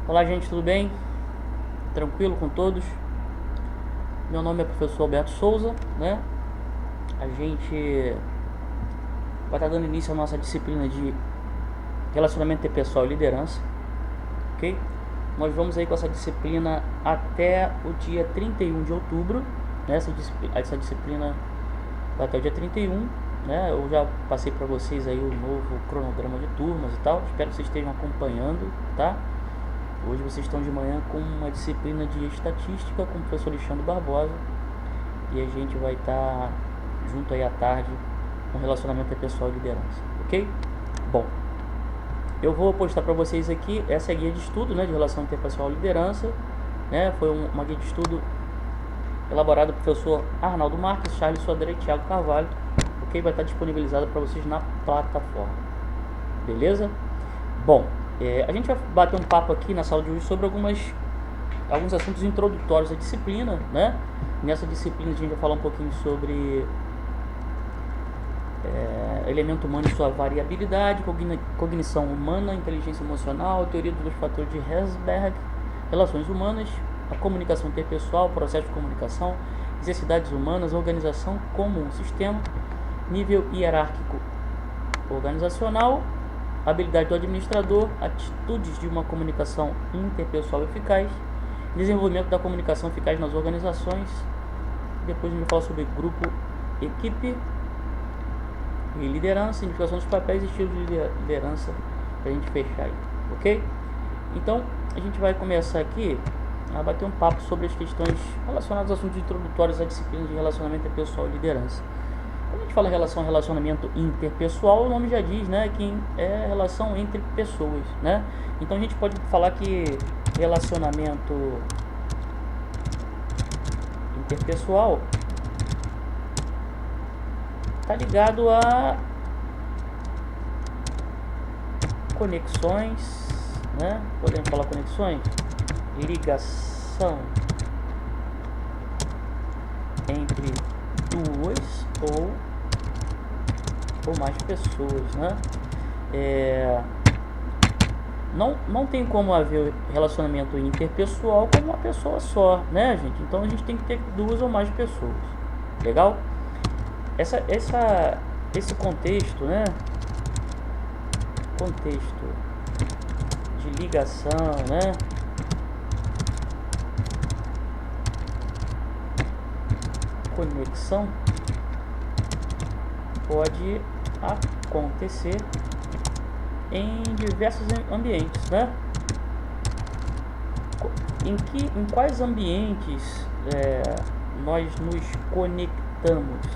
Olá, gente, tudo bem? Tranquilo com todos? Meu nome é professor Alberto Souza, né? A gente vai estar dando início à nossa disciplina de relacionamento interpessoal e liderança, ok? Nós vamos aí com essa disciplina até o dia 31 de outubro, né? Essa disciplina vai até o dia 31, né? Eu já passei para vocês aí o novo cronograma de turmas e tal. Espero que vocês estejam acompanhando, tá? Hoje vocês estão de manhã com uma disciplina de estatística com o professor Alexandre Barbosa. E a gente vai estar junto aí à tarde com relacionamento pessoal e liderança, ok? Bom, eu vou postar para vocês aqui essa guia de estudo, né, de relação interpessoal e liderança, né? Foi uma guia de estudo elaborada pelo professor Arnaldo Marques, Charles Sodré e Thiago Carvalho, ok? Vai estar disponibilizada para vocês na plataforma, beleza? Bom, a gente vai bater um papo aqui na sala de hoje sobre alguns assuntos introdutórios à disciplina, né? Nessa disciplina a gente vai falar um pouquinho sobre elemento humano e sua variabilidade, cognição humana, inteligência emocional, teoria dos fatores de Herzberg, relações humanas, a comunicação interpessoal, processo de comunicação, necessidades humanas, organização como um sistema, nível hierárquico organizacional, habilidade do administrador, atitudes de uma comunicação interpessoal eficaz, desenvolvimento da comunicação eficaz nas organizações. Depois a gente vai falar sobre grupo, equipe e liderança, identificação dos papéis e estilos de liderança para a gente fechar aí, ok? Então a gente vai começar aqui a bater um papo sobre as questões relacionadas aos assuntos introdutórios à disciplina de relacionamento interpessoal e liderança. Quando a gente fala em relacionamento interpessoal, o nome já diz, né, que é relação entre pessoas, né? Então a gente pode falar que relacionamento interpessoal está ligado a conexões, né? Podemos falar conexões, ligação entre duas ou mais pessoas, né? Não tem como haver relacionamento interpessoal com uma pessoa só, né, gente? Então a gente tem que ter duas ou mais pessoas. Legal? Esse contexto, né? Contexto de ligação, né? Conexão pode acontecer em diversos ambientes, né? Em quais ambientes nós nos conectamos?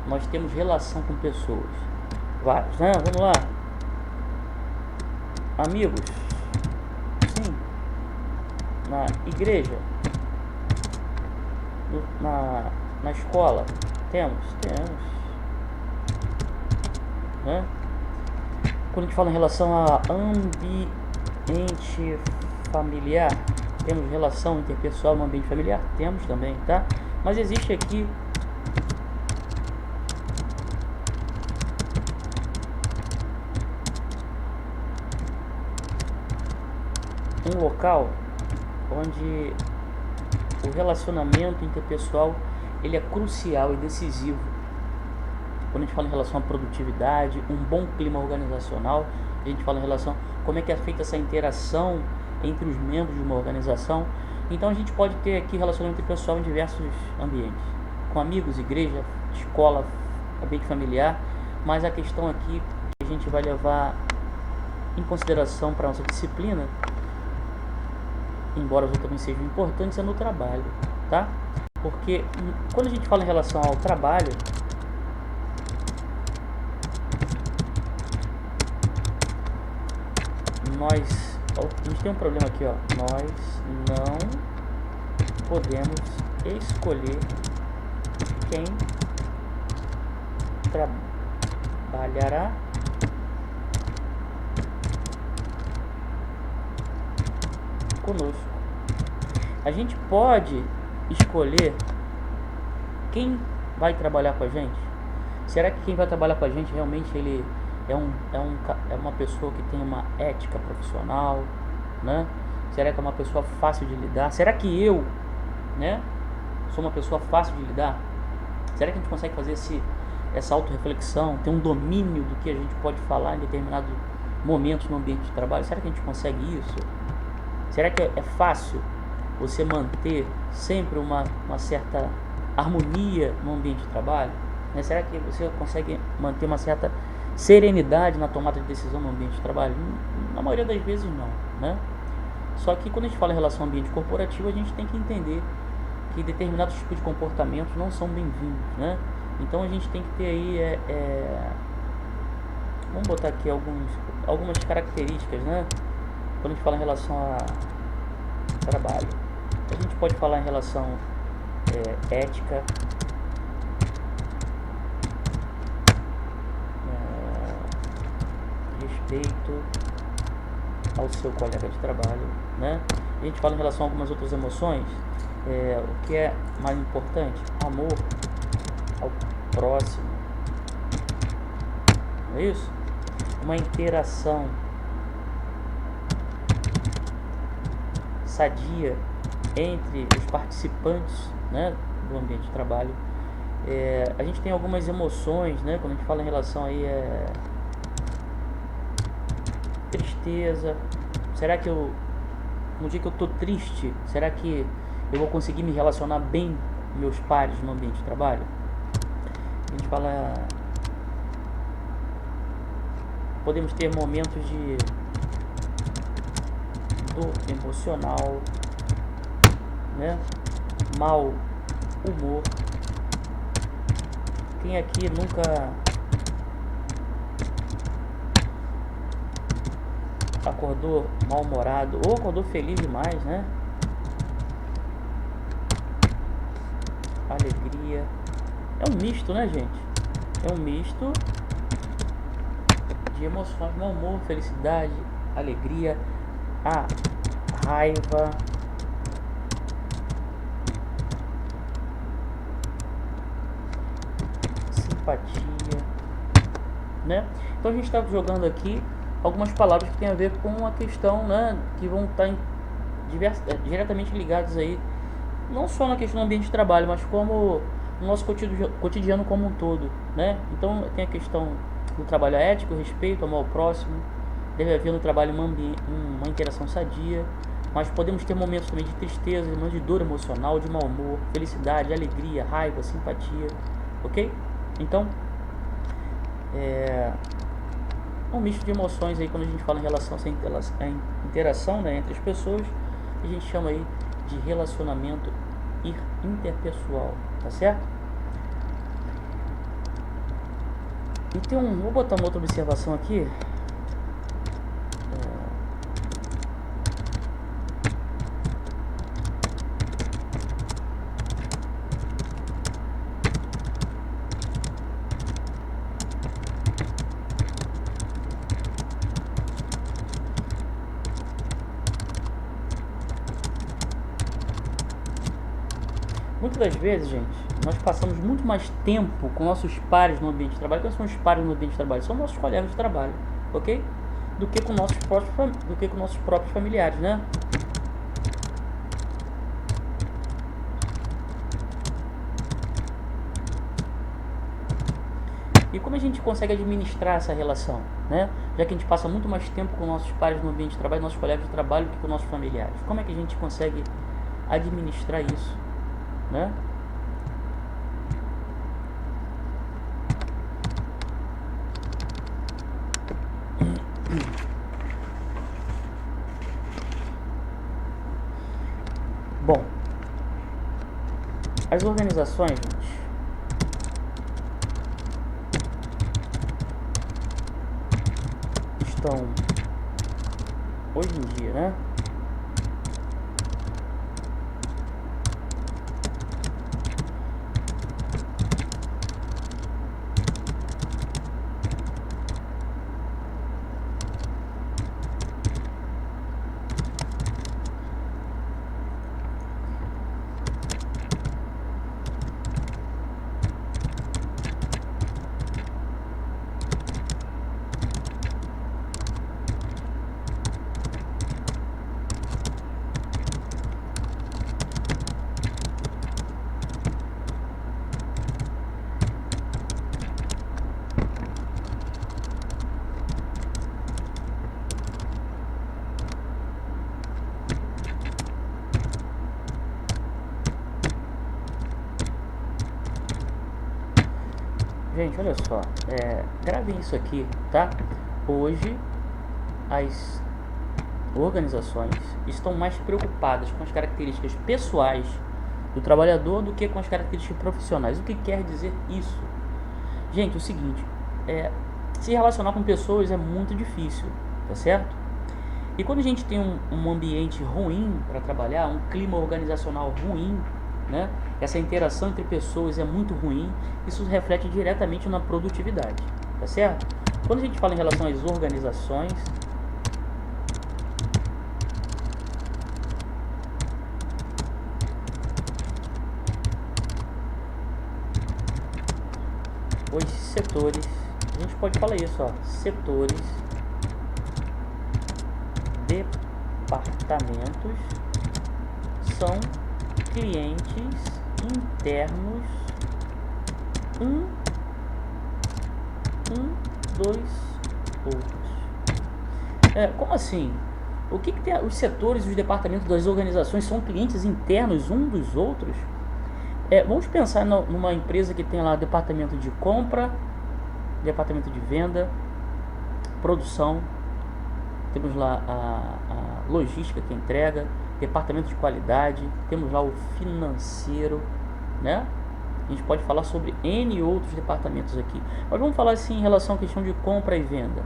Nós temos relação com pessoas, vários, né? Vamos lá. Amigos, sim. Na igreja, na escola, temos, né? Quando a gente fala em relação a ambiente familiar, temos relação interpessoal no ambiente familiar? Temos também, tá? Mas existe aqui um local onde o relacionamento interpessoal ele é crucial e decisivo. Quando a gente fala em relação à produtividade, um bom clima organizacional, a gente fala em relação a como é que é feita essa interação entre os membros de uma organização. Então a gente pode ter aqui relacionamento interpessoal em diversos ambientes, com amigos, igreja, escola, ambiente familiar, mas a questão aqui que a gente vai levar em consideração para a nossa disciplina, embora as outras também sejam importantes, é no trabalho, tá? Porque quando a gente fala em relação ao trabalho, a gente tem um problema aqui, ó. Nós não podemos escolher quem trabalhará conosco. A gente pode escolher quem vai trabalhar com a gente. Será que quem vai trabalhar com a gente realmente ele é uma pessoa que tem uma ética profissional, né? Será que é uma pessoa fácil de lidar? Será que eu, né, sou uma pessoa fácil de lidar? Será que a gente consegue fazer essa autorreflexão, ter um domínio do que a gente pode falar em determinados momentos no ambiente de trabalho? Será que a gente consegue isso? Será que é fácil você manter sempre uma certa harmonia no ambiente de trabalho? Né? Será que você consegue manter uma certa serenidade na tomada de decisão no ambiente de trabalho? Na maioria das vezes não, né? Só que quando a gente fala em relação ao ambiente corporativo, a gente tem que entender que determinados tipos de comportamentos não são bem-vindos, né? Então a gente tem que ter aí, vamos botar aqui algumas características, né? Quando a gente fala em relação a trabalho, a gente pode falar em relação ética, respeito ao seu colega de trabalho, né? A gente fala em relação a algumas outras emoções, o que é mais importante? Amor ao próximo, não é isso? Uma interação sadia entre os participantes, né, do ambiente de trabalho. A gente tem algumas emoções, né, quando a gente fala em relação aí tristeza. Será que no dia que eu tô triste, será que eu vou conseguir me relacionar bem com meus pares no ambiente de trabalho? A gente fala, podemos ter momentos de dor emocional, né? Mau humor. Quem aqui nunca acordou mal-humorado ou acordou feliz demais, né? Alegria. É um misto, né, gente? É um misto de emoções, mau humor, felicidade, alegria, a raiva, simpatia, né? Então a gente está jogando aqui algumas palavras que tem a ver com a questão, né, que vão estar diretamente ligadas aí, não só na questão do ambiente de trabalho, mas como no nosso cotidiano como um todo, né? Então tem a questão do trabalho ético, respeito, amor ao próximo, deve haver no trabalho uma interação sadia, mas podemos ter momentos também de tristeza, momentos de dor emocional, de mau humor, felicidade, alegria, raiva, simpatia, ok? Então, é um misto de emoções aí quando a gente fala em relação a essa interação, né, entre as pessoas, a gente chama aí de relacionamento interpessoal, tá certo? E tem vou botar uma outra observação aqui. Muitas das vezes, gente, nós passamos muito mais tempo com nossos pares no ambiente de trabalho. Quem são os pares no ambiente de trabalho? São nossos colegas de trabalho, ok? Do que com nossos próprios familiares, né? E como a gente consegue administrar essa relação, né? Já que a gente passa muito mais tempo com nossos pares no ambiente de trabalho, nossos colegas de trabalho, do que com nossos familiares. Como é que a gente consegue administrar isso, né? Bom, as organizações, gente, estão hoje em dia, né, Gente, olha só, gravem isso aqui, tá? Hoje as organizações estão mais preocupadas com as características pessoais do trabalhador do que com as características profissionais. O que quer dizer isso? Gente, o seguinte, se relacionar com pessoas é muito difícil, tá certo? E quando a gente tem um ambiente ruim para trabalhar, um clima organizacional ruim, né? Essa interação entre pessoas é muito ruim, isso reflete diretamente na produtividade, tá certo? Quando a gente fala em relação às organizações, os setores, a gente pode falar isso, ó, setores, departamentos são clientes internos dos outros. Como assim? O que tem? Os setores e os departamentos das organizações são clientes internos um dos outros? Vamos pensar numa empresa que tem lá departamento de compra, departamento de venda, produção, temos lá a logística que entrega, departamento de qualidade, temos lá o financeiro, né? A gente pode falar sobre N outros departamentos aqui, mas vamos falar assim em relação à questão de compra e venda.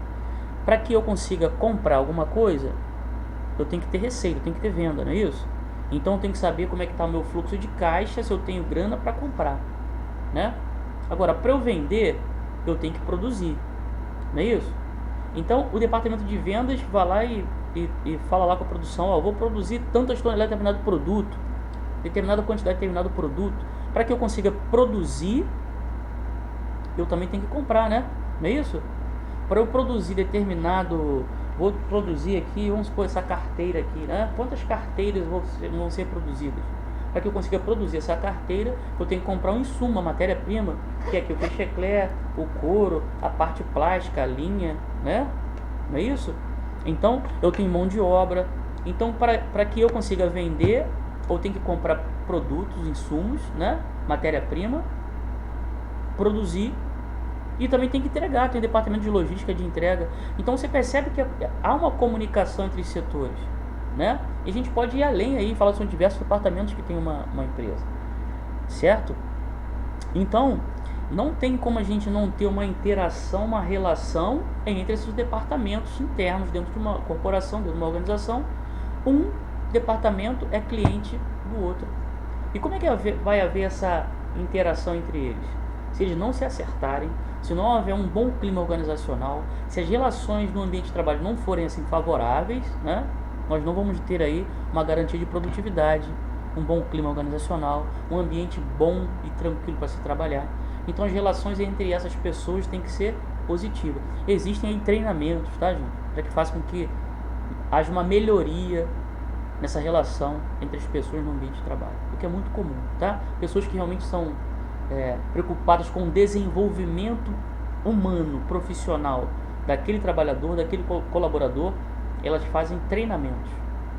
Para que eu consiga comprar alguma coisa, eu tenho que ter receita, eu tenho que ter venda, não é isso? Então eu tenho que saber como é que está o meu fluxo de caixa, se eu tenho grana para comprar, né? Agora, para eu vender, eu tenho que produzir, não é isso? Então o departamento de vendas vai lá e fala lá com a produção, ó, eu vou produzir tantas toneladas de determinado produto, determinada quantidade de determinado produto. Para que eu consiga produzir, eu também tenho que comprar, né? Não é isso? Para eu produzir determinado, vou produzir aqui, vamos supor essa carteira aqui, né? Quantas carteiras vão ser produzidas? Para que eu consiga produzir essa carteira, eu tenho que comprar um insumo, a matéria-prima, que é aqui o peixe-eclair, o couro, a parte plástica, a linha, né? Não é isso? Então, eu tenho mão de obra. Então, para que eu consiga vender, eu tenho que comprar produtos, insumos, né? Matéria-prima, produzir e também tem que entregar. Tem departamento de logística de entrega. Então, você percebe que há uma comunicação entre os setores, né? E a gente pode ir além aí, falar sobre diversos departamentos que tem uma empresa, certo? Então, não tem como a gente não ter uma interação, uma relação entre esses departamentos internos dentro de uma corporação, dentro de uma organização. Um departamento é cliente do outro. E como é que vai haver essa interação entre eles? Se eles não se acertarem, se não houver um bom clima organizacional, se as relações no ambiente de trabalho não forem assim favoráveis, né? Nós não vamos ter aí uma garantia de produtividade, um bom clima organizacional, um ambiente bom e tranquilo para se trabalhar. Então as relações entre essas pessoas têm que ser positivas. Existem aí treinamentos, tá, gente? Para que faça com que haja uma melhoria nessa relação entre as pessoas no ambiente de trabalho, o que é muito comum, tá? Pessoas que realmente são preocupadas com o desenvolvimento humano, profissional daquele trabalhador, daquele colaborador, elas fazem treinamentos,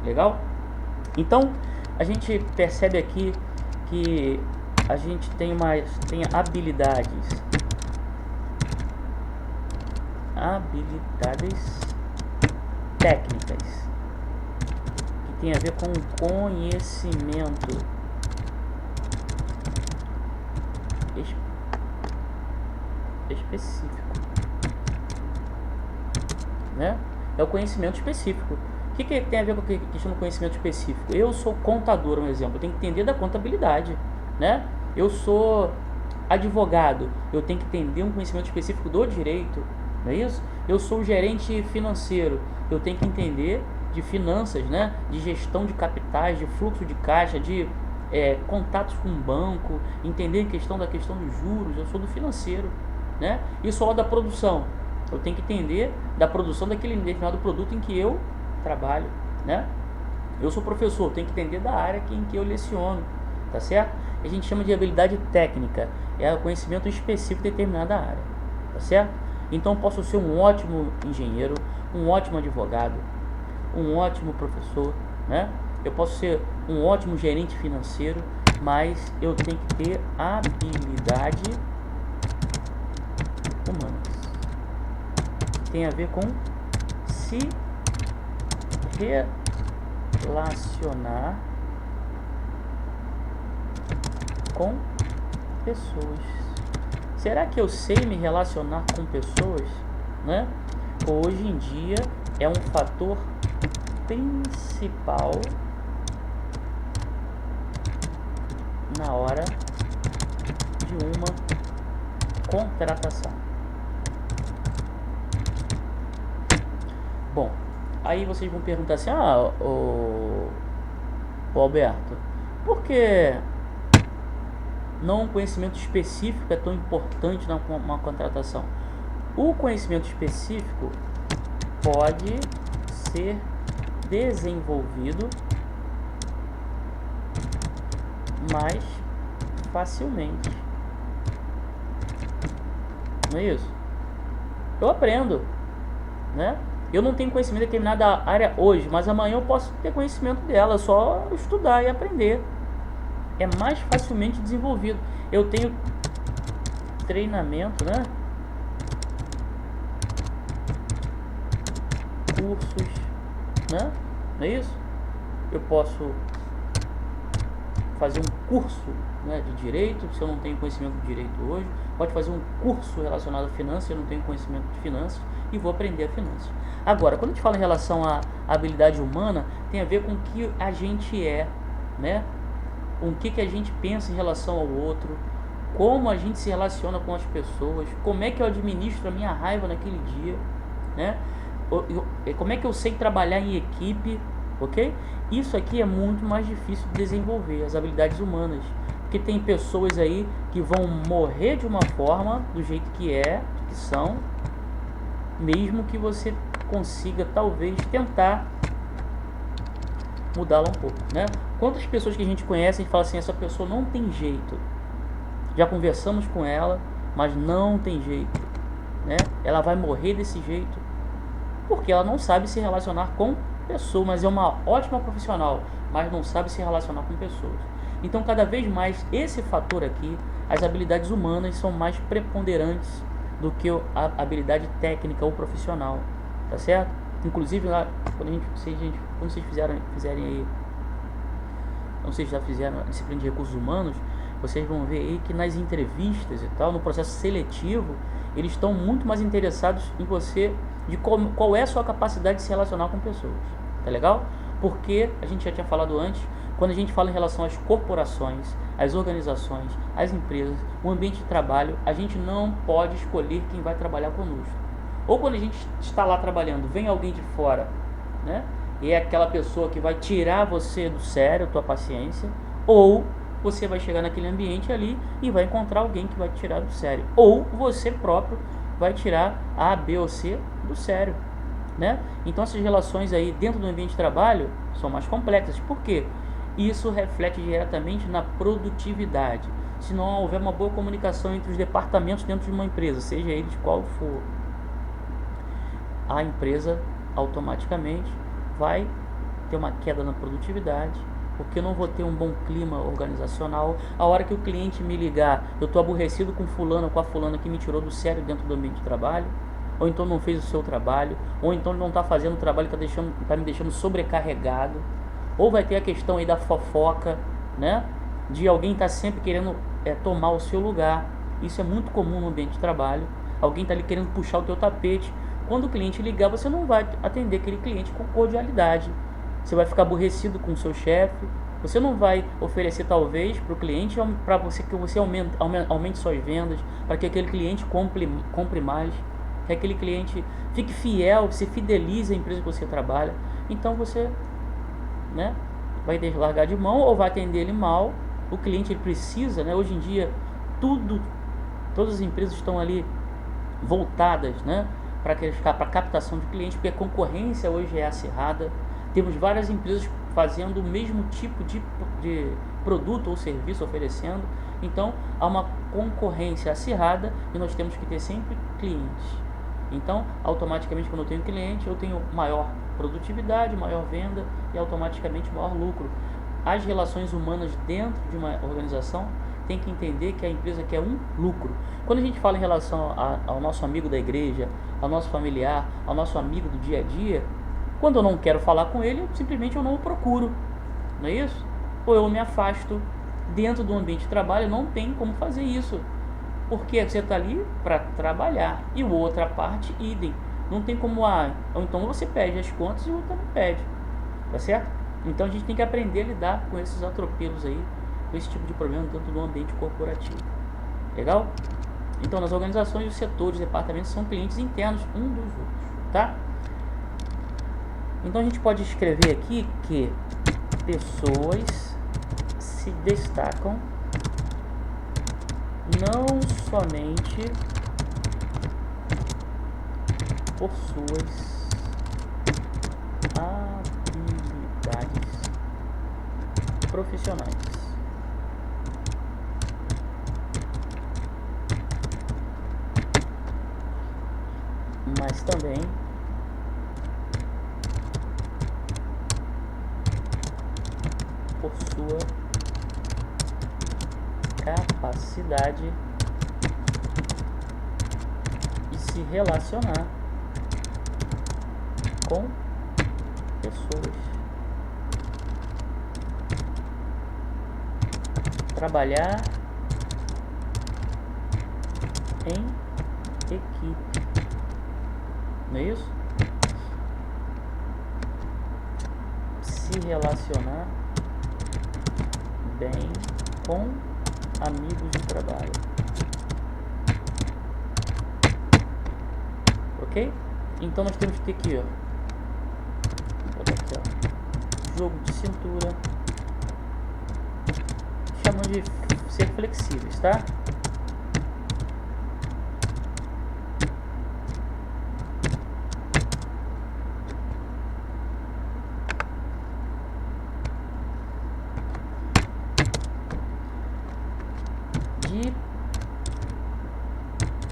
legal? Então, a gente percebe aqui que a gente tem habilidades técnicas que tem a ver com conhecimento específico, né? É o conhecimento específico. O que tem a ver com a questão do conhecimento específico? Eu sou contador, um exemplo, eu tenho que entender da contabilidade, né? Eu sou advogado, eu tenho que entender um conhecimento específico do direito, não é isso? Eu sou gerente financeiro, eu tenho que entender de finanças, né? De gestão de capitais, de fluxo de caixa, de contatos com o banco, entender da questão dos juros. Eu sou do financeiro, né? E sou da produção, eu tenho que entender da produção daquele determinado produto em que eu trabalho, né? Eu sou professor, tenho que entender da área em que eu leciono, tá certo? A gente chama de habilidade técnica, é o conhecimento específico de determinada área, tá certo? Então eu posso ser um ótimo engenheiro, um ótimo advogado, um ótimo professor, né? Eu posso ser um ótimo gerente financeiro, mas eu tenho que ter habilidade humanas. Tem a ver com se relacionar com pessoas. Será que eu sei me relacionar com pessoas, né? Hoje em dia é um fator principal na hora de uma contratação. Bom, aí vocês vão perguntar assim: o Alberto, por que não um conhecimento específico é tão importante numa contratação? O conhecimento específico pode ser desenvolvido mais facilmente. Não é isso? Eu aprendo, né? Eu não tenho conhecimento de determinada área hoje, mas amanhã eu posso ter conhecimento dela, é só estudar e aprender. É mais facilmente desenvolvido. Eu tenho treinamento, né? Cursos, né? Não é isso? Eu posso fazer um curso, né, de direito, se eu não tenho conhecimento de direito hoje. Pode fazer um curso relacionado a finanças, se eu não tenho conhecimento de finanças, e vou aprender a finanças. Agora, quando a gente fala em relação à habilidade humana, tem a ver com o que a gente é, né? Com o que a gente pensa em relação ao outro, como a gente se relaciona com as pessoas, como é que eu administro a minha raiva naquele dia, né? Como é que eu sei trabalhar em equipe, ok? Isso aqui é muito mais difícil de desenvolver, as habilidades humanas, porque tem pessoas aí que vão morrer de uma forma, do jeito que são, mesmo que você consiga talvez tentar mudá-la um pouco, né? Quantas pessoas que a gente conhece, a gente fala assim: essa pessoa não tem jeito, já conversamos com ela, mas não tem jeito, né? Ela vai morrer desse jeito, porque ela não sabe se relacionar com pessoas, mas é uma ótima profissional, mas não sabe se relacionar com pessoas. Então, cada vez mais, esse fator aqui, as habilidades humanas são mais preponderantes do que a habilidade técnica ou profissional, tá certo? Inclusive, lá, quando vocês fizerem aí, não sei se já fizeram a disciplina de recursos humanos, vocês vão ver aí que nas entrevistas e tal, no processo seletivo, eles estão muito mais interessados em você, de qual é a sua capacidade de se relacionar com pessoas, tá legal? Porque, a gente já tinha falado antes, quando a gente fala em relação às corporações, às organizações, às empresas, o ambiente de trabalho, a gente não pode escolher quem vai trabalhar conosco. Ou quando a gente está lá trabalhando, vem alguém de fora, né? E é aquela pessoa que vai tirar você do sério, tua paciência, ou você vai chegar naquele ambiente ali e vai encontrar alguém que vai te tirar do sério, ou você próprio vai tirar A, B ou C do sério, né? Então essas relações aí dentro do ambiente de trabalho são mais complexas. Por quê? Isso reflete diretamente na produtividade. Se não houver uma boa comunicação entre os departamentos dentro de uma empresa, seja ele de qual for, a empresa automaticamente vai ter uma queda na produtividade, porque eu não vou ter um bom clima organizacional. A hora que o cliente me ligar, eu estou aborrecido com fulano ou com a fulana que me tirou do sério dentro do ambiente de trabalho, ou então não fez o seu trabalho, ou então não está fazendo o trabalho, está me deixando sobrecarregado, ou vai ter a questão aí da fofoca, né? De alguém estar sempre querendo tomar o seu lugar. Isso é muito comum no ambiente de trabalho. Alguém está ali querendo puxar o teu tapete. Quando o cliente ligar, você não vai atender aquele cliente com cordialidade. Você vai ficar aborrecido com o seu chefe. Você não vai oferecer talvez para o cliente, para que você aumente suas vendas, para que aquele cliente compre mais, que aquele cliente fique fiel, se fidelize à empresa que você trabalha. Então você, né, vai largar de mão ou vai atender ele mal. O cliente ele precisa, né? Hoje em dia todas as empresas estão ali voltadas, né, para a captação de clientes, porque a concorrência hoje é acirrada. Temos várias empresas fazendo o mesmo tipo de produto ou serviço oferecendo. Então há uma concorrência acirrada e nós temos que ter sempre clientes. Então automaticamente, quando eu tenho cliente, eu tenho maior produtividade, maior venda e automaticamente maior lucro. As relações humanas dentro de uma organização tem que entender que a empresa quer um lucro. Quando a gente fala em relação ao nosso amigo da igreja, ao nosso familiar, ao nosso amigo do dia a dia, quando eu não quero falar com ele, simplesmente eu não o procuro, não é isso? Ou eu me afasto. Dentro do ambiente de trabalho não tem como fazer isso, porque você está ali para trabalhar e outra parte idem. Não tem como, ou então você pede as contas e o outro não pede, tá certo? Então a gente tem que aprender a lidar com esses atropelos aí, com esse tipo de problema dentro do ambiente corporativo. Legal? Então nas organizações, os setores, os departamentos são clientes internos um dos outros, tá? Então a gente pode escrever aqui que pessoas se destacam não somente por suas habilidades profissionais, mas também por sua capacidade de se relacionar com pessoas, trabalhar em equipe, não é isso? Se relacionar bem com amigos de trabalho, ok? Então nós temos que ter aqui, ó, vou botar aqui, ó, jogo de cintura, chamamos de ser flexíveis, tá?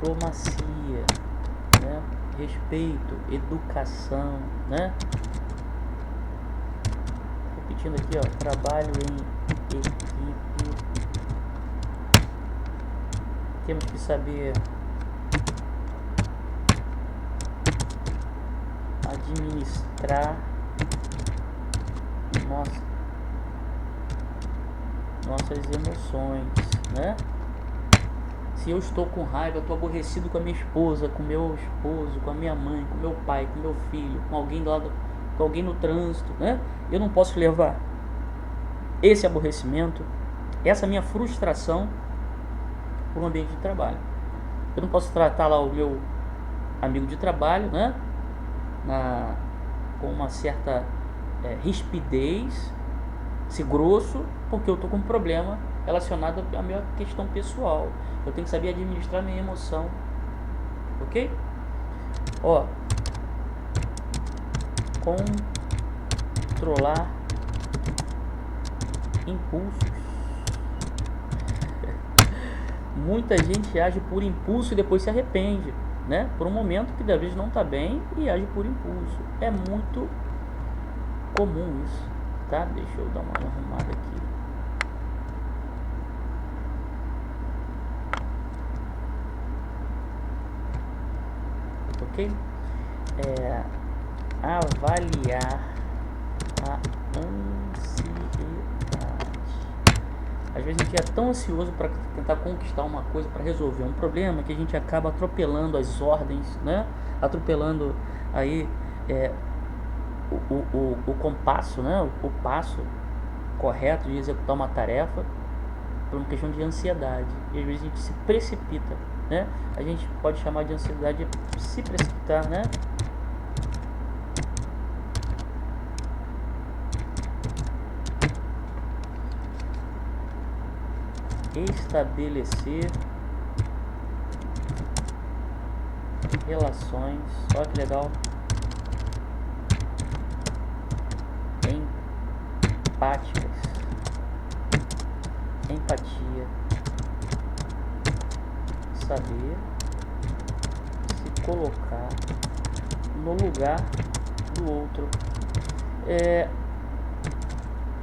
Diplomacia, né? Respeito, educação, né? Repetindo aqui, ó, trabalho em equipe. Temos que saber administrar nossas emoções, né? Se eu estou com raiva, eu estou aborrecido com a minha esposa, com meu esposo, com a minha mãe, com meu pai, com meu filho, com alguém do lado, com alguém no trânsito, né? Eu não posso levar esse aborrecimento, essa minha frustração para um ambiente de trabalho. Eu não posso tratar lá o meu amigo de trabalho, né? Com uma certa rispidez, se grosso, porque eu estou com um problema relacionado à minha questão pessoal. Eu tenho que saber administrar minha emoção, ok? Ó, controlar impulsos. Muita gente age por impulso e depois se arrepende, né? Por um momento que talvez não está bem e age por impulso. É muito comum isso, tá? Deixa eu dar uma arrumada aqui. Ok? Avaliar a ansiedade. Às vezes a gente é tão ansioso para tentar conquistar uma coisa, para resolver um problema, que a gente acaba atropelando as ordens, né? Atropelando aí o compasso, né? O passo correto de executar uma tarefa por uma questão de ansiedade. E às vezes a gente se precipita, né? A gente pode chamar de ansiedade de se precipitar, né? Estabelecer relações, olha que legal, empáticas, empatia, saber se colocar no lugar do outro.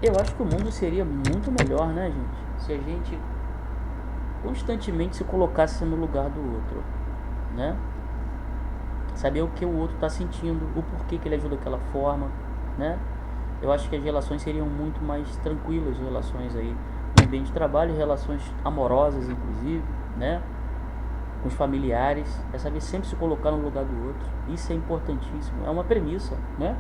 Eu acho que o mundo seria muito melhor, né, gente? Se a gente constantemente se colocasse no lugar do outro, né? Saber o que o outro está sentindo, o porquê que ele agiu daquela forma, né? Eu acho que as relações seriam muito mais tranquilas, relações aí no ambiente de trabalho, relações amorosas, inclusive, né? Com os familiares, é saber sempre se colocar no lugar do outro. Isso é importantíssimo, é uma premissa, né?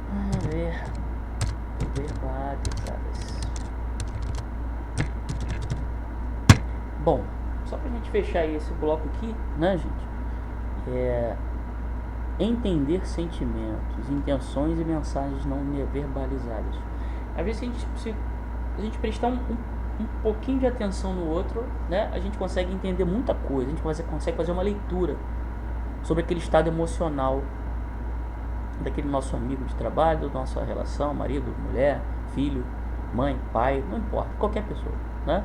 Vamos ver. Verbalizadas. Bom, só pra gente fechar aí esse bloco aqui, né, gente? Entender sentimentos, intenções e mensagens não verbalizadas. Às vezes, se a gente prestar um pouquinho de atenção no outro, né, a gente consegue entender muita coisa, a gente consegue fazer uma leitura sobre aquele estado emocional daquele nosso amigo de trabalho, da nossa relação, marido, mulher, filho, mãe, pai, não importa, qualquer pessoa, né?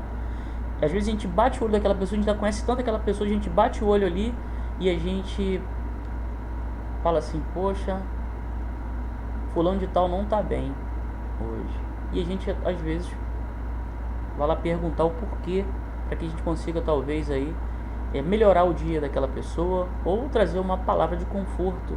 Às vezes a gente bate o olho daquela pessoa, a gente já conhece tanto aquela pessoa, a gente bate o olho ali e a gente fala assim, poxa, fulano de tal não tá bem hoje. E a gente às vezes vai lá perguntar o porquê, para que a gente consiga talvez aí melhorar o dia daquela pessoa ou trazer uma palavra de conforto.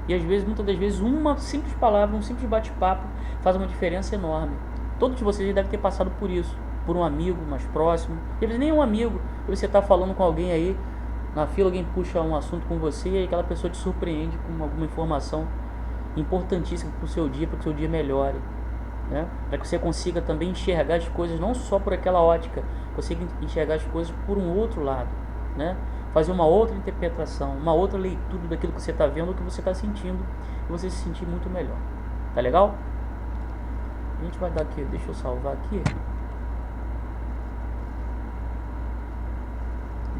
E às vezes, muitas das vezes, uma simples palavra, um simples bate-papo faz uma diferença enorme. Todos vocês devem ter passado por isso, por um amigo mais próximo, e às vezes nem um amigo, você está falando com alguém aí na fila, alguém puxa um assunto com você e aquela pessoa te surpreende com alguma informação importantíssima para o seu dia, para que o seu dia melhore, né? Para que você consiga também enxergar as coisas não só por aquela ótica, consiga enxergar as coisas por um outro lado, né? Fazer uma outra interpretação, uma outra leitura daquilo que você está vendo, o que você está sentindo, e você se sentir muito melhor. Tá legal? A gente vai dar aqui, deixa eu salvar aqui.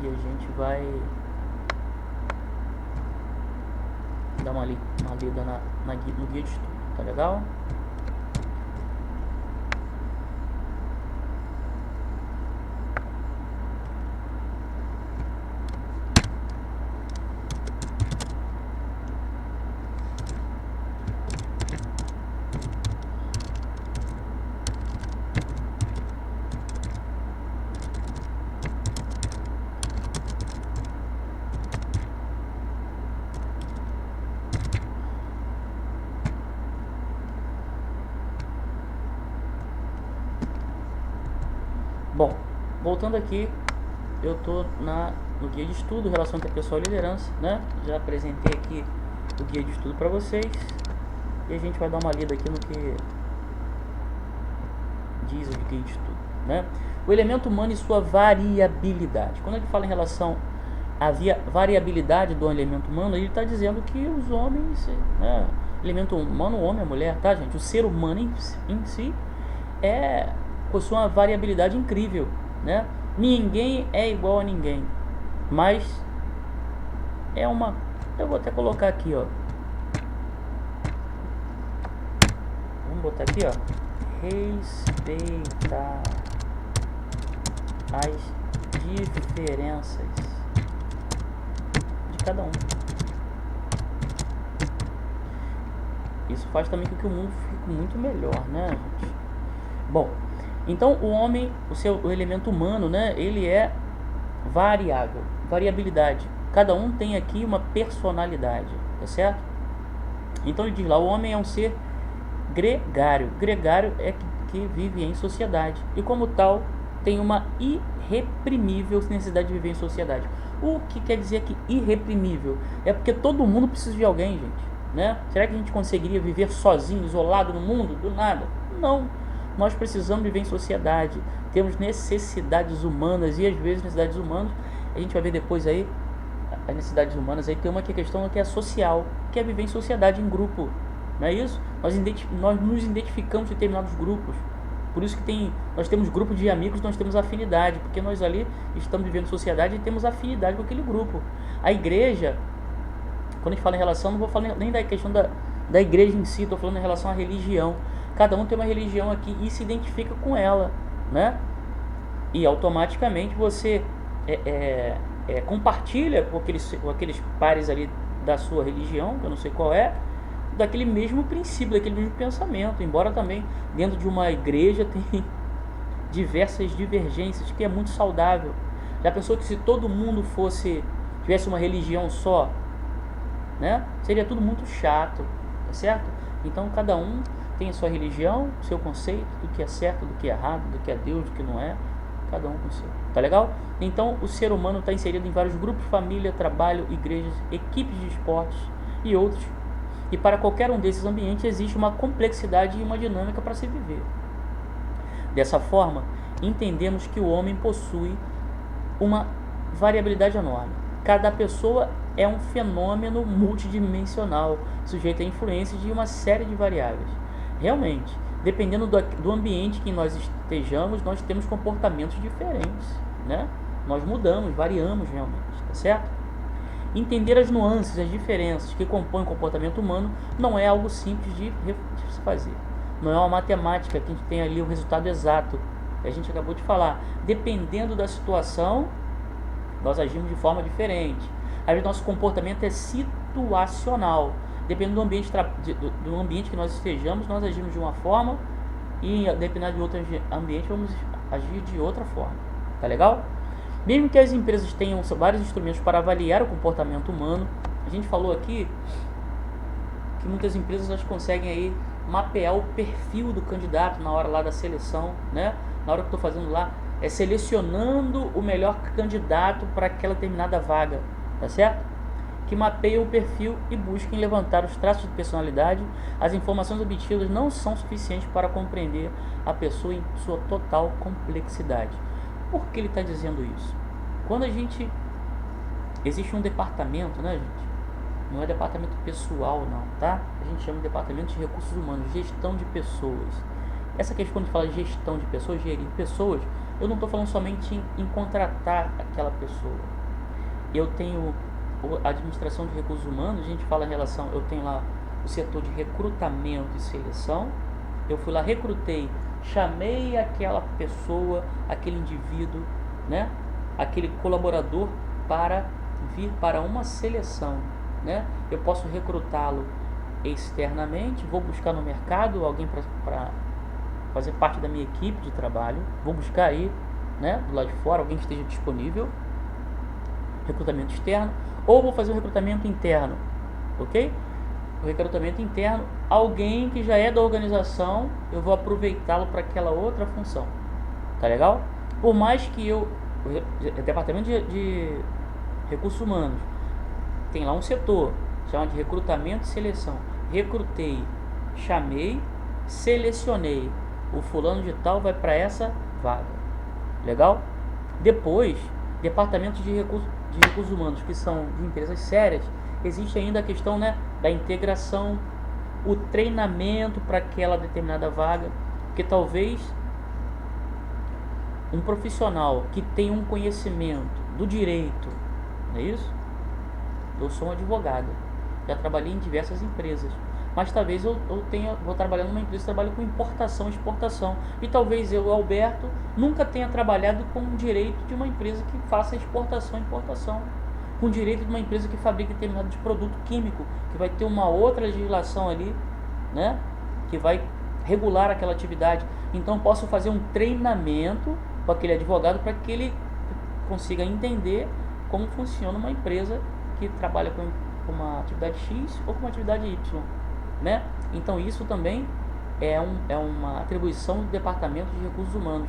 E a gente vai dar uma lida no guia de estudo, tá legal? Bom, voltando aqui, eu tô no guia de estudo, relação interpessoal e liderança, né? Já apresentei aqui o guia de estudo para vocês e a gente vai dar uma lida aqui no que diz o guia de estudo, né? O elemento humano e sua variabilidade. Quando ele fala em relação à variabilidade do elemento humano, ele está dizendo que os homens, né? Elemento humano, o homem, a mulher, tá, gente? O ser humano em si possui uma variabilidade incrível, né? Ninguém é igual a ninguém, mas eu vou até colocar aqui, ó. Vamos botar aqui, ó. Respeitar as diferenças de cada um. Isso faz também com que o mundo fique muito melhor, né, gente? Bom, então o homem, o elemento humano, né, ele é variável, variabilidade. Cada um tem aqui uma personalidade, tá certo? Então ele diz lá, o homem é um ser gregário. Gregário é que vive em sociedade e como tal tem uma irreprimível necessidade de viver em sociedade. O que quer dizer que irreprimível? É porque todo mundo precisa de alguém, gente, né? Será que a gente conseguiria viver sozinho, isolado no mundo? Do nada? Não. Nós precisamos viver em sociedade, temos necessidades humanas e às vezes necessidades humanas, a gente vai ver depois aí, as necessidades humanas aí tem uma questão que é social, que é viver em sociedade, em grupo, não é isso? Nós nos identificamos em determinados grupos, Por isso que nós temos grupo de amigos, nós temos afinidade, porque nós ali estamos vivendo sociedade e temos afinidade com aquele grupo. A igreja, quando a gente fala em relação, não vou falar nem da questão da igreja em si, estou falando em relação à religião. Cada um tem uma religião aqui e se identifica com ela, né? E automaticamente você compartilha com aqueles pares ali da sua religião, que eu não sei qual é, daquele mesmo princípio, daquele mesmo pensamento. Embora também dentro de uma igreja tem diversas divergências, que é muito saudável. Já pensou que se todo mundo tivesse uma religião só, né? Seria tudo muito chato, tá certo? Então cada um tem a sua religião, o seu conceito do que é certo, do que é errado, do que é Deus, do que não é. Cada um com o seu. Tá legal? Então o ser humano está inserido em vários grupos, família, trabalho, igrejas, equipes de esportes e outros. E para qualquer um desses ambientes existe uma complexidade e uma dinâmica para se viver. Dessa forma, entendemos que o homem possui uma variabilidade enorme. Cada pessoa é um fenômeno multidimensional, sujeito a influências de uma série de variáveis. Realmente, dependendo do ambiente que nós estejamos, nós temos comportamentos diferentes, né? Nós mudamos, variamos realmente, tá certo? Entender as nuances, as diferenças que compõem o comportamento humano não é algo simples de se fazer. Não é uma matemática que a gente tem ali o resultado exato. A gente acabou de falar. Dependendo da situação, nós agimos de forma diferente. Às vezes nosso comportamento é situacional. Dependendo do ambiente que nós estejamos, nós agimos de uma forma e dependendo de outro ambiente, vamos agir de outra forma. Tá legal? Mesmo que as empresas tenham vários instrumentos para avaliar o comportamento humano, a gente falou aqui que muitas empresas elas conseguem aí mapear o perfil do candidato na hora lá da seleção, né? Na hora que eu estou fazendo lá, selecionando o melhor candidato para aquela determinada vaga, tá certo? Que mapeiam o perfil e busquem levantar os traços de personalidade. As informações obtidas não são suficientes para compreender a pessoa em sua total complexidade. Por que ele está dizendo isso? Quando existe um departamento, né, gente? Não é departamento pessoal, não, tá? A gente chama de departamento de recursos humanos, gestão de pessoas. Essa questão, quando a gente fala de gestão de pessoas, gerir pessoas, eu não estou falando somente em contratar aquela pessoa. Eu tenho a administração de recursos humanos, a gente fala em relação, eu tenho lá o setor de recrutamento e seleção. Eu fui lá, recrutei, chamei aquela pessoa, aquele indivíduo, né, aquele colaborador para vir para uma seleção, né? Eu posso recrutá-lo externamente, vou buscar no mercado alguém para fazer parte da minha equipe de trabalho, vou buscar aí, né, do lado de fora, alguém que esteja disponível, recrutamento externo, ou vou fazer um recrutamento interno, ok? O recrutamento interno, alguém que já é da organização, eu vou aproveitá-lo para aquela outra função, tá legal? Por mais que o departamento de recursos humanos tem lá um setor, chama de recrutamento e seleção, recrutei, chamei, selecionei, o fulano de tal vai para essa vaga, legal? Depois, departamento de recursos humanos, que são de empresas sérias, existe ainda a questão, né, da integração, o treinamento para aquela determinada vaga, porque talvez um profissional que tem um conhecimento do direito, não é isso? Eu sou um advogado, já trabalhei em diversas empresas, mas talvez eu vou trabalhar numa empresa que trabalha com importação e exportação, e talvez eu, Alberto, nunca tenha trabalhado com o direito de uma empresa que faça exportação e importação, com o direito de uma empresa que fabrica determinado de produto químico, que vai ter uma outra legislação ali, né, que vai regular aquela atividade. Então posso fazer um treinamento com aquele advogado para que ele consiga entender como funciona uma empresa que trabalha com uma atividade X ou com uma atividade Y, né? Então isso também é uma atribuição do departamento de recursos humanos,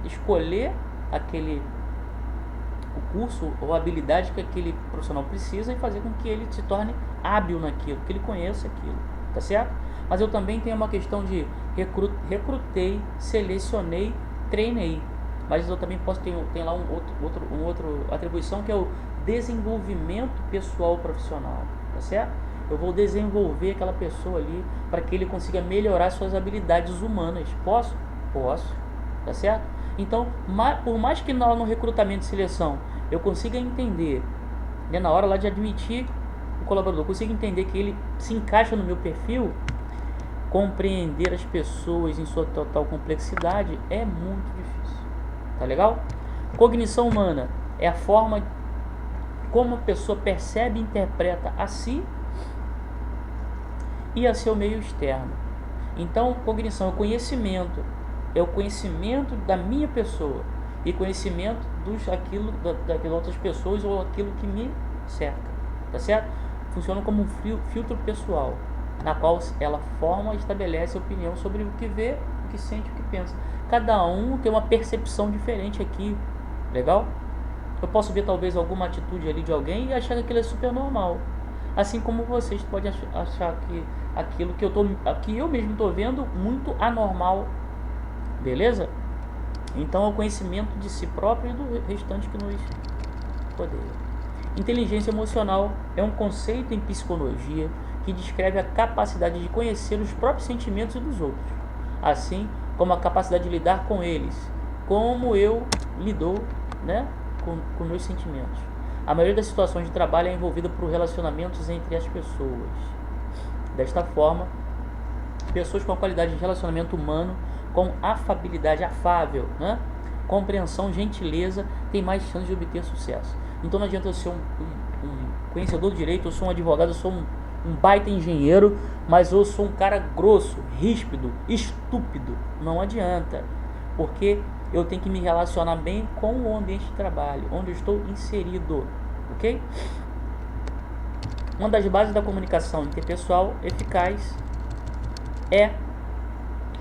escolher o curso ou a habilidade que aquele profissional precisa e fazer com que ele se torne hábil naquilo, que ele conheça aquilo, tá certo? Mas eu também tenho uma questão de recrutei, selecionei, treinei, mas eu também posso ter lá um outro atribuição, que é o desenvolvimento pessoal profissional, tá certo? Eu vou desenvolver aquela pessoa ali para que ele consiga melhorar suas habilidades humanas. Posso? Posso, tá certo? Então, por mais que no recrutamento e seleção eu consiga entender, né, na hora lá de admitir o colaborador, eu consigo entender que ele se encaixa no meu perfil, compreender as pessoas em sua total complexidade é muito difícil. Tá legal? Cognição humana é a forma como a pessoa percebe e interpreta a si e a seu meio externo. Então, cognição é o conhecimento da minha pessoa e conhecimento daquelas outras pessoas ou aquilo que me cerca, tá certo? Funciona como um filtro pessoal, na qual ela forma e estabelece opinião sobre o que vê, o que sente, o que pensa. Cada um tem uma percepção diferente aqui, legal? Eu posso ver talvez alguma atitude ali de alguém e achar que aquilo é super normal, assim como vocês podem achar que aquilo que eu mesmo estou vendo muito anormal, beleza? Então é o conhecimento de si próprio e do restante que nos rodeia. Inteligência emocional é um conceito em psicologia que descreve a capacidade de conhecer os próprios sentimentos e dos outros, assim como a capacidade de lidar com eles, como eu lido, né, com meus sentimentos. A maioria das situações de trabalho é envolvida por relacionamentos entre as pessoas. Desta forma, pessoas com a qualidade de relacionamento humano, com afabilidade afável, né, compreensão, gentileza, têm mais chance de obter sucesso. Então não adianta eu ser um conhecedor do direito, eu sou um advogado, eu sou um baita engenheiro, mas eu sou um cara grosso, ríspido, estúpido. Não adianta, porque eu tenho que me relacionar bem com o ambiente de trabalho, onde eu estou inserido, ok? Uma das bases da comunicação interpessoal eficaz é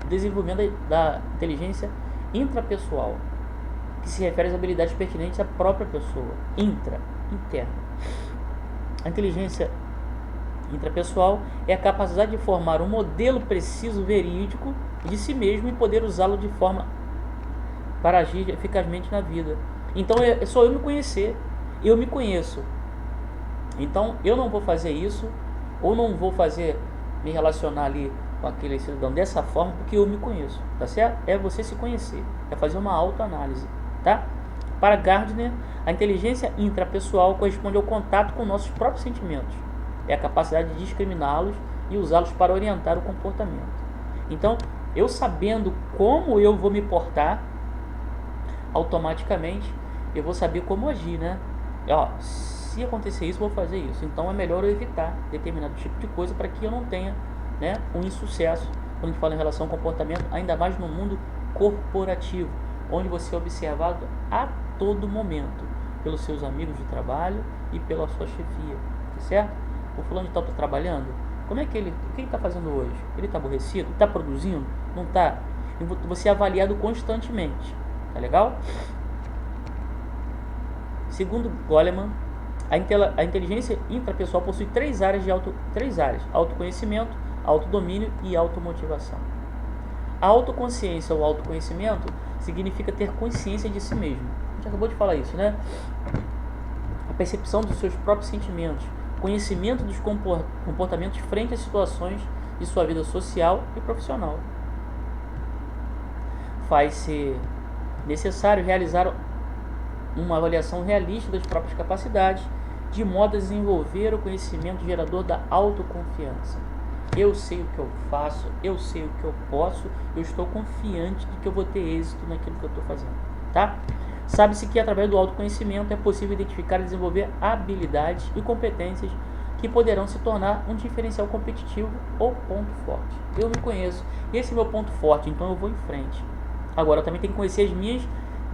o desenvolvimento da inteligência intrapessoal, que se refere às habilidades pertinentes à própria pessoa, interna. A inteligência intrapessoal é a capacidade de formar um modelo preciso, verídico de si mesmo e poder usá-lo de forma para agir eficazmente na vida. Então é só eu me conhecer, eu me conheço. Então eu não vou fazer isso, ou não vou me relacionar ali com aquele cidadão dessa forma, porque eu me conheço, tá certo? É você se conhecer, é fazer uma autoanálise, tá? Para Gardner, a inteligência intrapessoal corresponde ao contato com nossos próprios sentimentos. É a capacidade de discriminá-los e usá-los para orientar o comportamento. Então, eu sabendo como eu vou me portar, automaticamente eu vou saber como agir, né? Se acontecer isso, vou fazer isso. Então é melhor eu evitar determinado tipo de coisa para que eu não tenha, né, um insucesso quando a gente fala em relação ao comportamento, ainda mais no mundo corporativo, onde você é observado a todo momento pelos seus amigos de trabalho e pela sua chefia, tá certo? O fulano de tal está trabalhando, o que ele está fazendo hoje? Ele está aborrecido? Está produzindo? Não está? Você é avaliado constantemente, tá legal? Segundo Goleman, a inteligência intrapessoal possui três áreas: autoconhecimento, autodomínio e automotivação. A autoconsciência ou autoconhecimento significa ter consciência de si mesmo. A gente acabou de falar isso, né? A percepção dos seus próprios sentimentos, conhecimento dos comportamentos frente às situações de sua vida social e profissional. Faz-se necessário realizar uma avaliação realista das próprias capacidades, de modo a desenvolver o conhecimento gerador da autoconfiança. Eu sei o que eu faço, eu sei o que eu posso, eu estou confiante de que eu vou ter êxito naquilo que eu estou fazendo, tá? Sabe-se que através do autoconhecimento é possível identificar e desenvolver habilidades e competências que poderão se tornar um diferencial competitivo ou ponto forte. Eu me conheço, esse é meu ponto forte, então eu vou em frente. Agora eu também tenho que conhecer as minhas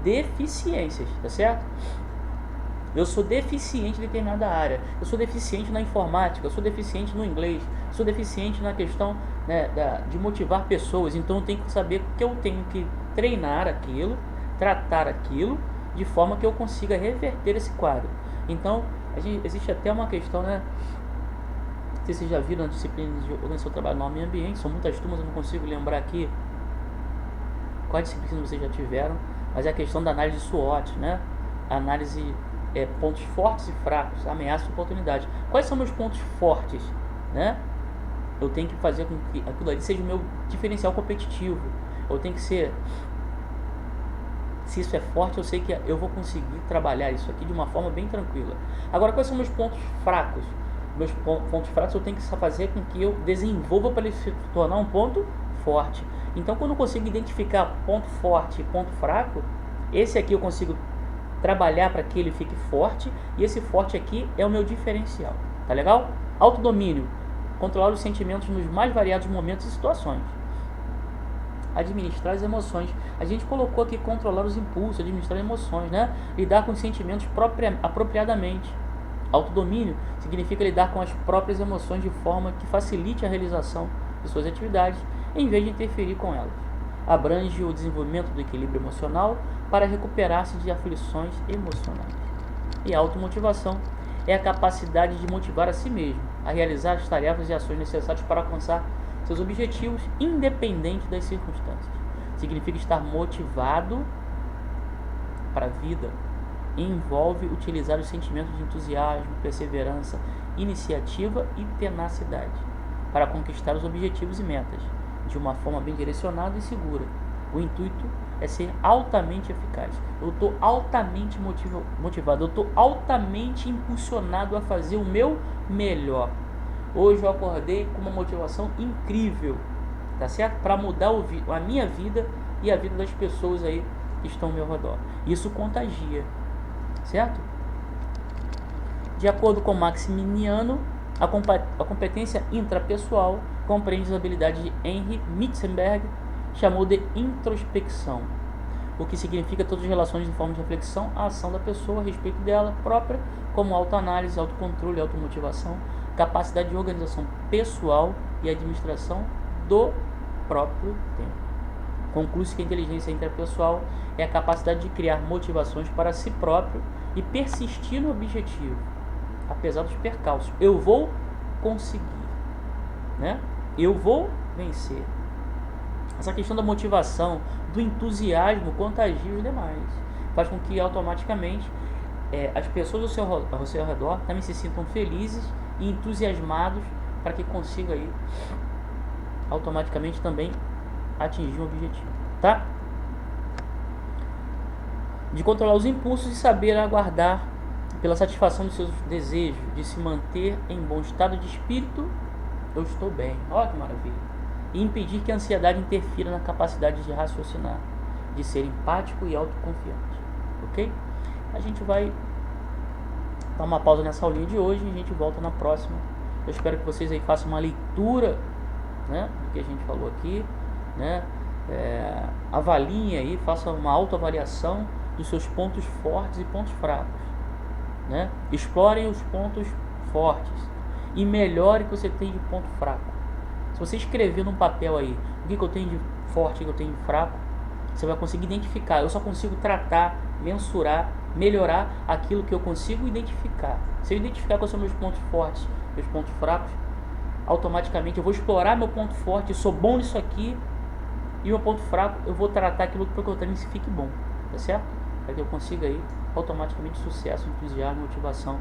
deficiências, tá certo? Eu sou deficiente em determinada área, eu sou deficiente na informática, eu sou deficiente no inglês, eu sou deficiente na questão, né, de motivar pessoas. Então eu tenho que saber que eu tenho que treinar aquilo, tratar aquilo, de forma que eu consiga reverter esse quadro. Então existe até uma questão, né? Não sei se vocês já viram a disciplina de organização do trabalho no meio ambiente, são muitas turmas, eu não consigo lembrar aqui quais disciplinas vocês já tiveram, mas é a questão da análise de SWOT, né? A análise pontos fortes e fracos, ameaças e oportunidades. Quais são meus pontos fortes, né? Eu tenho que fazer com que aquilo ali seja o meu diferencial competitivo. eu tenho que ser... Se isso é forte, eu sei que eu vou conseguir trabalhar isso aqui de uma forma bem tranquila. Agora, quais são meus pontos fracos? Meus pontos fracos eu tenho que fazer com que eu desenvolva para ele se tornar um ponto forte. Então, quando eu consigo identificar ponto forte e ponto fraco, esse aqui eu consigo trabalhar para que ele fique forte, e esse forte aqui é o meu diferencial. Tá legal? Autodomínio. Controlar os sentimentos nos mais variados momentos e situações. Administrar as emoções. A gente colocou aqui controlar os impulsos, administrar emoções, né? Lidar com os sentimentos apropriadamente. Autodomínio significa lidar com as próprias emoções de forma que facilite a realização de suas atividades, em vez de interferir com elas. Abrange o desenvolvimento do equilíbrio emocional para recuperar-se de aflições emocionais. E a automotivação é a capacidade de motivar a si mesmo a realizar as tarefas e ações necessárias para alcançar seus objetivos, independente das circunstâncias. Significa estar motivado para a vida. Envolve utilizar os sentimentos de entusiasmo, perseverança, iniciativa e tenacidade para conquistar os objetivos e metas de uma forma bem direcionada e segura. O intuito é ser altamente eficaz. Eu estou altamente motivado, eu estou altamente impulsionado a fazer o meu melhor. Hoje eu acordei com uma motivação incrível, tá certo? Para mudar a minha vida e a vida das pessoas aí que estão ao meu redor. Isso contagia, certo? De acordo com Maximiano, a competência intrapessoal compreende as habilidades de Henry Mitzenberg, chamou de introspecção, o que significa todas as relações de forma de reflexão, a ação da pessoa a respeito dela própria, como autoanálise, autocontrole, automotivação, capacidade de organização pessoal e administração do próprio tempo. Conclui-se que a inteligência intrapessoal é a capacidade de criar motivações para si próprio e persistir no objetivo, apesar dos percalços. Eu vou conseguir, né? Eu vou vencer. Essa questão da motivação, do entusiasmo contagia os demais. Faz com que automaticamente as pessoas ao seu redor também se sintam felizes e entusiasmados para que consiga aí automaticamente também atingir um objetivo, tá? De controlar os impulsos e saber aguardar pela satisfação dos seus desejos, de se manter em bom estado de espírito. Eu estou bem, olha que maravilha. E impedir que a ansiedade interfira na capacidade de raciocinar, de ser empático e autoconfiante, ok? A gente vai dar uma pausa nessa aulinha de hoje e a gente volta na próxima. Eu espero que vocês aí façam uma leitura, né, do que a gente falou aqui, né? Avaliem aí, façam uma autoavaliação dos seus pontos fortes e pontos fracos, né? Explorem os pontos fortes e melhore o que você tem de ponto fraco. Se você escrever num papel aí o que eu tenho de forte e o que eu tenho de fraco, você vai conseguir identificar. Eu só consigo tratar, mensurar, melhorar aquilo que eu consigo identificar. Se eu identificar quais são meus pontos fortes, meus pontos fracos, automaticamente eu vou explorar meu ponto forte, eu sou bom nisso aqui, e o meu ponto fraco eu vou tratar aquilo que eu tenho que fique bom, tá certo? Para que eu consiga aí automaticamente sucesso, entusiasmo, motivação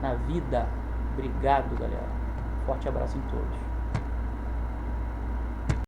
na vida. Obrigado, galera. Forte abraço em todos.